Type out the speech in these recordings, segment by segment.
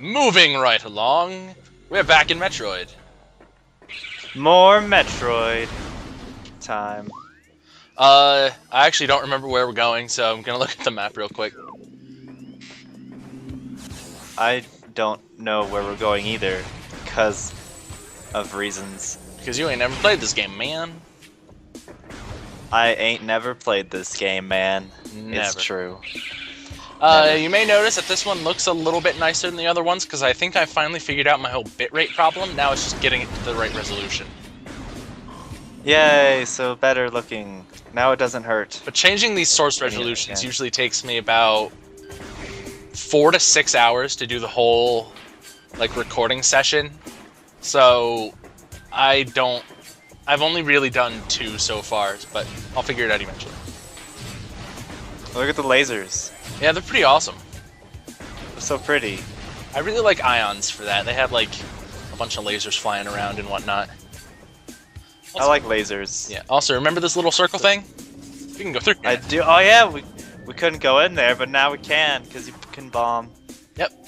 Moving right along, we're back in Metroid. More Metroid time. I actually don't remember where we're going, so I'm gonna look at the map real quick. I don't know where we're going either, because of reasons. Because you ain't never played this game, man. I ain't never played this game, man. Never. It's true. You may notice that this one looks a little bit nicer than the other ones, because I think I finally figured out my whole bitrate problem. Now it's just getting it to the right resolution. Yay, so better looking. Now it doesn't hurt. But changing these source resolutions usually takes me about 4 to 6 hours to do the whole, like, recording session. So, I've only really done 2 so far, but I'll figure it out eventually. Look at the lasers. Yeah, they're pretty awesome. They're so pretty. I really like ions for that. They have, like, a bunch of lasers flying around and whatnot. Also, I like lasers. Yeah. Also, remember this little circle thing? You can go through here. I do. Oh yeah, we couldn't go in there, but now we can, because you can bomb. Yep.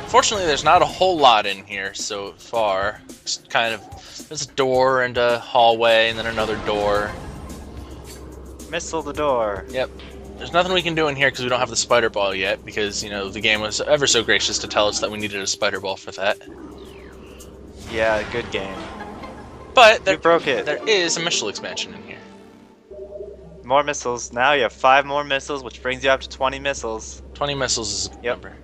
Fortunately, there's not a whole lot in here so far. Just kind of, there's a door and a hallway, and then another door. Missile the door. Yep. There's nothing we can do in here because we don't have the spider ball yet, because, you know, the game was ever so gracious to tell us that we needed a spider ball for that. Yeah, good game. But You broke it. there is a missile expansion in here. More missiles. Now you have 5 more missiles, which brings you up to 20 missiles. 20 missiles is a good number.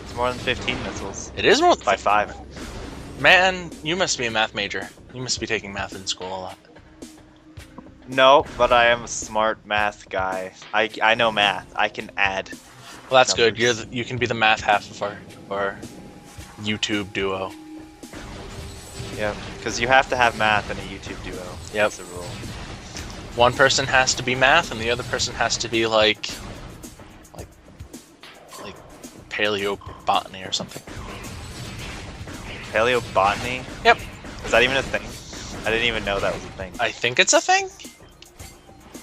It's more than 15 missiles. It is more By 5. Man, you must be a math major. You must be taking math in school a lot. No, but I am a smart math guy. I know math. I can add. Well, that's numbers. good. You can be the math half of our YouTube duo. Yeah, because you have to have math in a YouTube duo. Yep. That's the rule. One person has to be math, and the other person has to be like paleobotany or something. Paleobotany? Yep. Is that even a thing? I didn't even know that was a thing. I think it's a thing.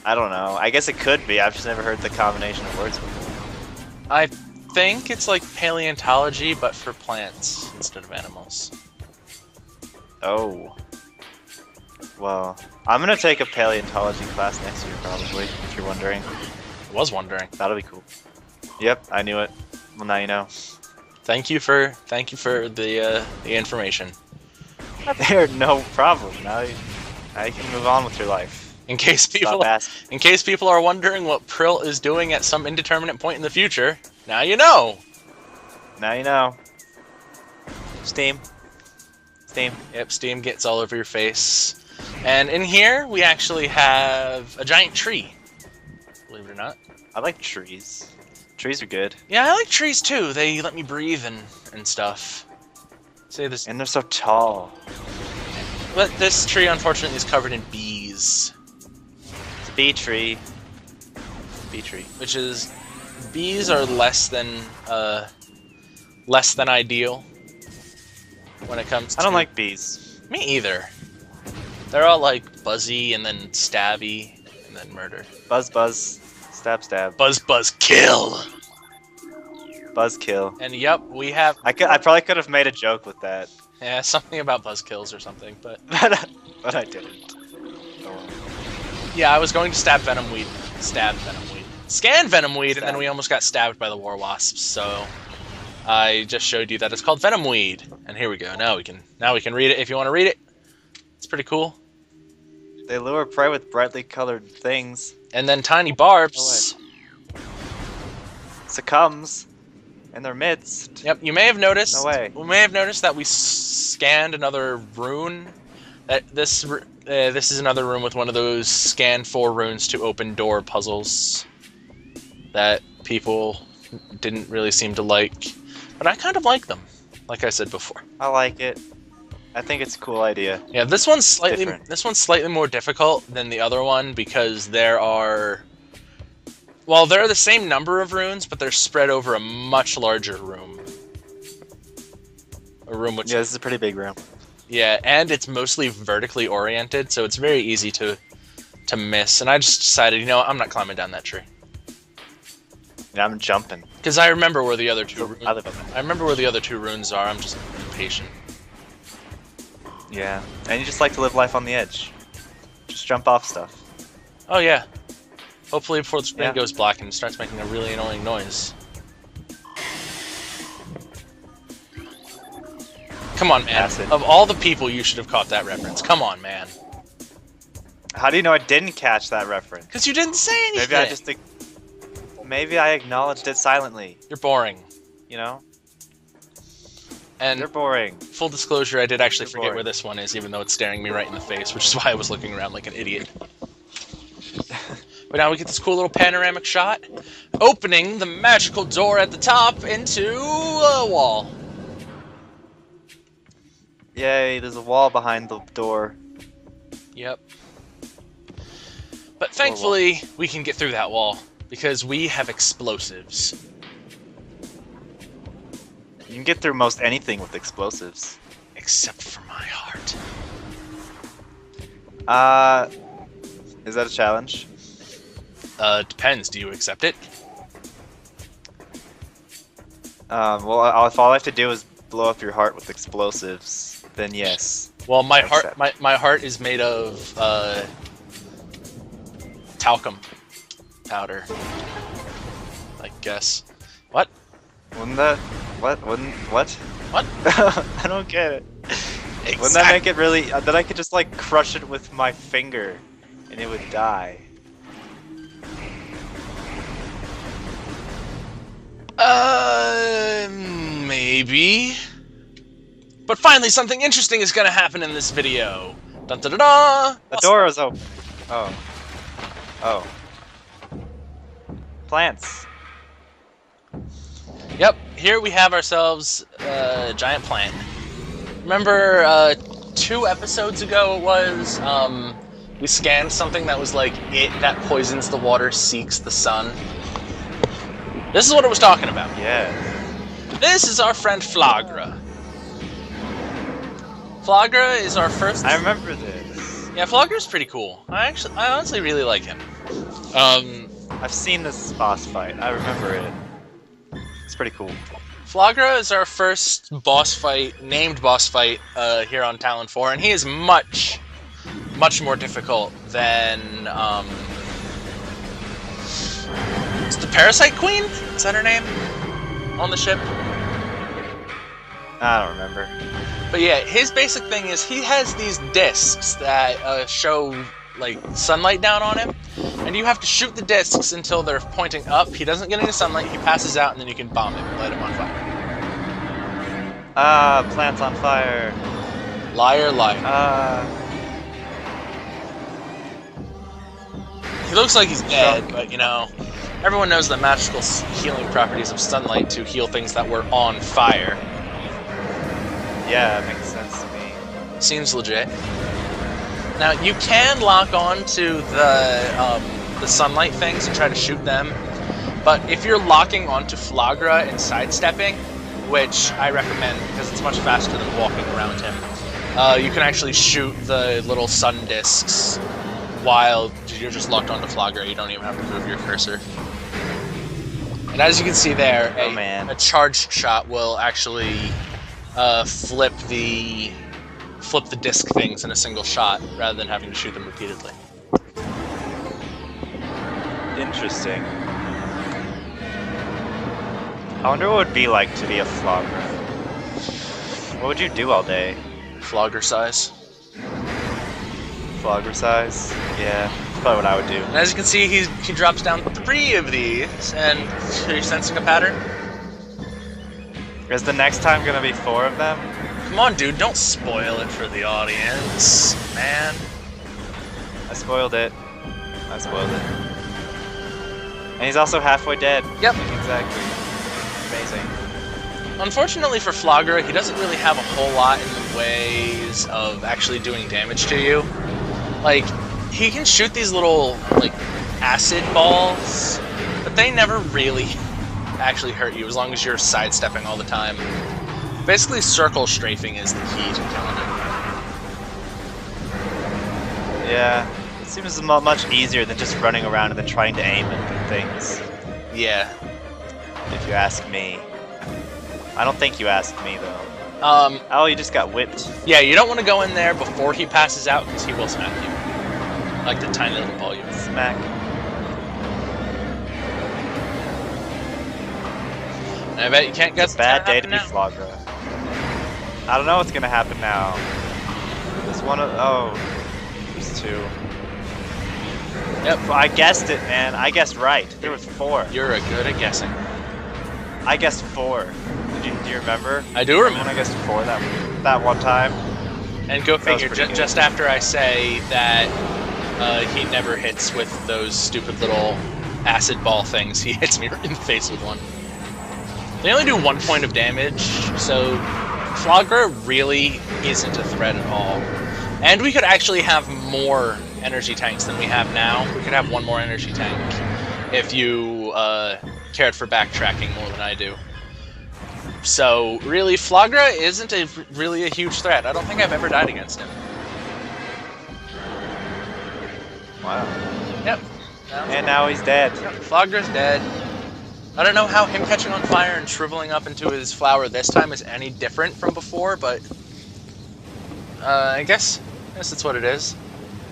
I don't know. I guess it could be. I've just never heard the combination of words before. I think it's like paleontology, but for plants instead of animals. Oh. Well, I'm gonna take a paleontology class next year, probably, if you're wondering. I was wondering. That'll be cool. Yep, I knew it. Well, now you know. Thank you for the information. There, no problem. Now you can move on with your life. In case people are wondering what Prill is doing at some indeterminate point in the future, now you know. Now you know. Steam. Steam. Yep, steam gets all over your face. And in here, we actually have a giant tree. Believe it or not. I like trees. Trees are good. Yeah, I like trees too. They let me breathe and stuff. Say this. And they're so tall. But this tree, unfortunately, is covered in bees. It's a bee tree. Bee tree. Which is, bees are less than ideal when it comes to... I don't like bees. Me either. They're all like buzzy and then stabby and then murder. Buzz buzz. Stab stab. Buzz buzz kill! Buzz kill. And yep, we have... I probably could have made a joke with that. Yeah, something about buzz kills or something, but... but I didn't. Oh. Yeah, I was going to stab Venomweed. Scan Venomweed, and then we almost got stabbed by the War Wasps, so... I just showed you that it's called Venomweed. And here we go. Now we can read it if you want to read it. It's pretty cool. They lure prey with brightly colored things. And then tiny barbs. Succumbs in their midst. Yep, you may have noticed. No way. We may have noticed that we scanned another rune. This is another room with one of those scan 4 runes to open door puzzles that people didn't really seem to like, but I kind of like them. Like I said before. I like it. I think it's a cool idea. Yeah, this one's slightly more difficult than the other one because there are the same number of runes, but they're spread over a much larger room. A room which... Yeah, this is a pretty big room. Yeah, and it's mostly vertically oriented, so it's very easy to miss. And I just decided, you know, I'm not climbing down that tree. Yeah, I'm jumping. Because I remember where the other two. I live on that. I remember where the other 2 runes are. I'm just impatient. Yeah, and you just like to live life on the edge. Just jump off stuff. Oh yeah. Hopefully before the screen Yeah. goes black and starts making a really annoying noise. Come on, man. Acid. Of all the people, you should have caught that reference. Come on, man. How do you know I didn't catch that reference? Because you didn't say anything. Maybe I just... Maybe I acknowledged it silently. You're boring. You know? And They're boring. full disclosure, I did actually They're forget boring. where this one is, even though it's staring me right in the face, which is why I was looking around like an idiot. But now we get this cool little panoramic shot, opening the magical door at the top into a wall. Yay, there's a wall behind the door. Yep. But thankfully, we can get through that wall, because we have explosives. You can get through most anything with explosives. Except for my heart. Is that a challenge? Depends. Do you accept it? Well, if all I have to do is blow up your heart with explosives, then yes. Well, my I heart, accept. my heart is made of talcum powder. I guess. What? Wouldn't that... What? Wouldn't... What? What? I don't get it. Wouldn't that make it really... then I could just, like, crush it with my finger, and it would die. Maybe. But finally, something interesting is gonna happen in this video. Dun da da da! The door is open. Oh. Oh. Plants. Yep, here we have ourselves a giant plant. Remember, 2 episodes ago it was, we scanned something that was like, it that poisons the water seeks the sun. This is what it was talking about. Yeah. This is our friend Flagra. Flagra is our first... I remember this. Yeah, Flagra's pretty cool. I honestly really like him. I've seen this boss fight. I remember it. It's pretty cool. Flagra is our first boss fight, named boss fight, here on Talon 4, and he is much, much more difficult than, it's the Parasite Queen? Is that her name? On the ship? I don't remember. But yeah, his basic thing is he has these discs that show like sunlight down on him, and you have to shoot the discs until they're pointing up. He doesn't get any sunlight, he passes out, and then you can bomb him and light him on fire. Plants on fire. Liar, liar. He looks like he's dead, but you know, everyone knows the magical healing properties of sunlight to heal things that were on fire. Yeah, it makes sense to me. Seems legit. Now you can lock on to the sunlight things and try to shoot them, but if you're locking onto Flagra and sidestepping, which I recommend because it's much faster than walking around him, you can actually shoot the little sun discs while you're just locked onto Flagra. You don't even have to move your cursor. And as you can see there, a charged shot will actually flip the disc things in a single shot rather than having to shoot them repeatedly. Interesting. I wonder what it would be like to be a Flogger. What would you do all day? Flogger size. Flogger size? Yeah, that's probably what I would do. And as you can see, he drops down 3 of these, and are you sensing a pattern? Is the next time gonna be 4 of them? Come on, dude, don't spoil it for the audience, man. I spoiled it. I spoiled it. And he's also halfway dead. Yep. Exactly. Amazing. Unfortunately for Flagra, he doesn't really have a whole lot in the ways of actually doing damage to you. Like, he can shoot these little, like, acid balls, but they never really actually hurt you as long as you're sidestepping all the time. Basically, circle strafing is the key to killing him. Yeah, it seems much easier than just running around and then trying to aim at things. Yeah. if you ask me. I don't think you asked me, though. Oh, you just got whipped. Yeah, you don't want to go in there before he passes out, because he will smack you. Like the tiny little ball you smack. And I bet you can't guess it's a bad day to be Flagra. I don't know what's gonna happen now. There's one of there's two. Yep. I guessed it, man. I guessed right. There was 4. You're good at guessing. I guessed 4. Do you remember? I do remember. When I guessed 4 that one time. And go figure, just after I say that he never hits with those stupid little acid ball things, he hits me right in the face with one. They only do 1 point of damage, so Flagra really isn't a threat at all. And we could actually have more energy tanks than we have now. We could have 1 more energy tank if you cared for backtracking more than I do. So, really, Flagra isn't really a huge threat. I don't think I've ever died against him. Wow. Yep. And now he's dead. Yep. Flagra's dead. I don't know how him catching on fire and shriveling up into his flower this time is any different from before, but I guess that's what it is.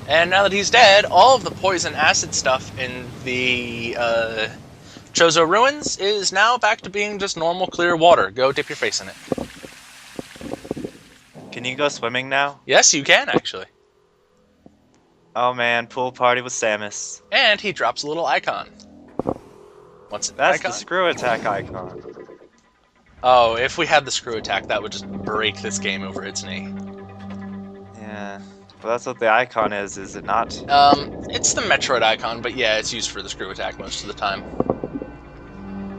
And now that he's dead, all of the poison acid stuff in the Chozo Ruins is now back to being just normal clear water. Go dip your face in it. Can you go swimming now? Yes, you can, actually. Oh man, pool party with Samus. And he drops a little icon. What's it? That's icon? the screw attack icon. Oh, if we had the screw attack, that would just break this game over its knee. Yeah, but that's what the icon is it not? It's the Metroid icon, but yeah, it's used for the screw attack most of the time.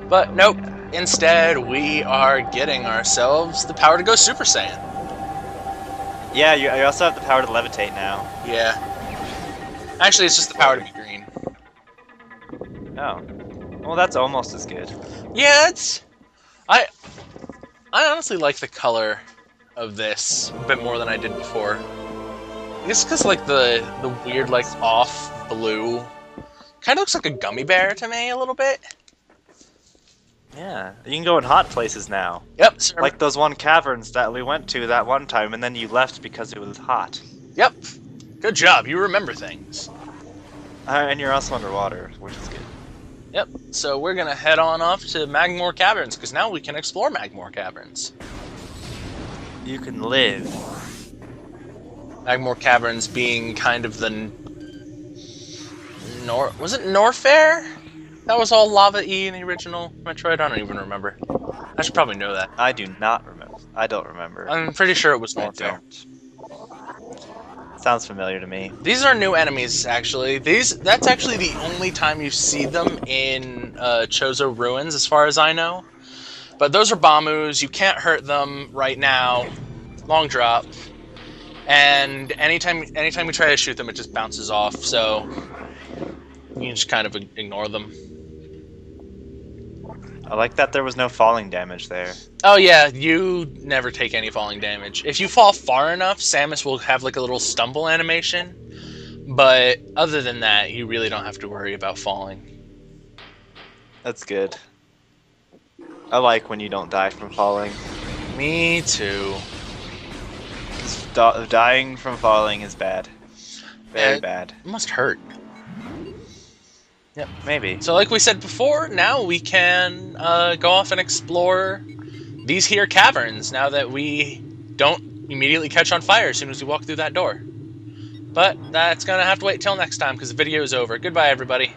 But nope, instead we are getting ourselves the power to go Super Saiyan. Yeah, you also have the power to levitate now. Yeah. Actually, it's just the power to be green. Oh. Well, that's almost as good. Yeah, it's... I honestly like the color of this a bit more than I did before. I guess because, like, the weird, like, off blue kind of looks like a gummy bear to me a little bit. Yeah, you can go in hot places now. Yep. Sir. Like those one caverns that we went to that one time, and then you left because it was hot. Yep. Good job. You remember things. And you're also underwater, which is good. Yep. So we're gonna head on off to Magmore Caverns because now we can explore Magmore Caverns. You can live. Magmore Caverns being kind of the was it Norfair? That was all lava-y in the original Metroid? I don't even remember. I should probably know that. I do not remember. I don't remember. I'm pretty sure it was Norfair. Sounds familiar to me. These are new enemies, actually. That's actually the only time you see them in Chozo Ruins, as far as I know. But those are Bamus. You can't hurt them right now. Long drop. And anytime you try to shoot them, it just bounces off. So you can just kind of ignore them. I like that there was no falling damage there. Oh yeah, you never take any falling damage. If you fall far enough, Samus will have like a little stumble animation. But other than that, you really don't have to worry about falling. That's good. I like when you don't die from falling. Me too. Dying from falling is bad. Very bad. It must hurt. Yep. Maybe. So like we said before, now we can go off and explore these here caverns now that we don't immediately catch on fire as soon as we walk through that door. But that's going to have to wait till next time because the video is over. Goodbye, everybody.